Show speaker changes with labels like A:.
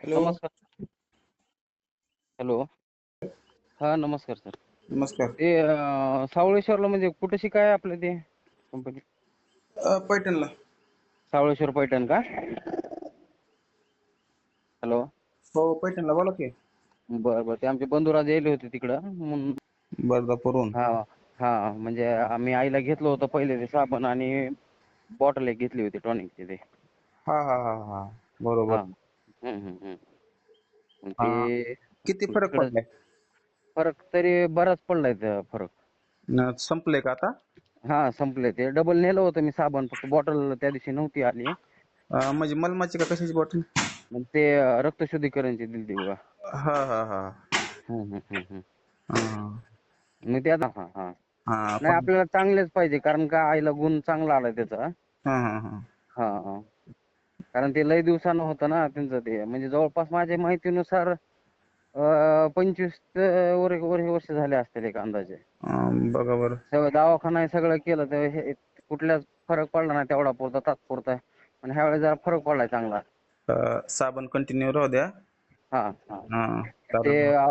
A: Hello.
B: नमस्कार. Hello. हा नमस्कार सर.
A: नमस्कार.
B: ते सावळेश्वरला म्हणजे कुठे शिकाय आपलं ते कंपनी?
A: पैठणला.
B: सावळेश्वर पैठण का? हॅलो.
A: हो, पैठणला बोला की.
B: बरं बरं, ते आमचे बंधुराज यायले होते तिकडं म्हणून.
A: बर्दापूरहून.
B: हा हा, म्हणजे आम्ही आईला घेतलं होतं पहिले ते साबण आणि बॉटल एक घेतली होती टॉनिकची ते.
A: हा हा हा हा, बरोबर.
B: हा. मग
A: हा,
B: ते
A: किती फरक
B: तिकडं
A: पडलाय?
B: फरक तरी बराच पडलाय फरक.
A: संपलंय का आता?
B: हा संपले ते. डबल नेलं होतं मी साबण, फक्त बॉटल त्या दिवशी नव्हती आली.
A: म्हणजे मलमाची का कशाची बॉटल?
B: मग ते रक्तशुद्धीकरणची दिलती बघा.
A: हा हा हा
B: हम्म.
A: हा
B: मग ते आता हा
A: हा
B: नाही, आपल्याला चांगलेच पाहिजे कारण का आईला गुण चांगला आलाय त्याचा.
A: हा हा हा
B: हा, कारण ते लय दिवसानं होतं ना त्यांचं ते, म्हणजे जवळपास माझ्या माहितीनुसार 25 वर्ष झाले असतील एक अंदाजे.
A: बघा बरं.
B: सगळं दवाखाना हे सगळं केलं तर हे कुठल्याच फरक पडला नाही तेवढा पुरता तात्पुरता. आणि ह्यावेळेस जरा फरक पडलाय चांगला.
A: साबण कंटिन्यू राहू द्या.
B: हा हा.
A: हा,
B: ते
A: कारण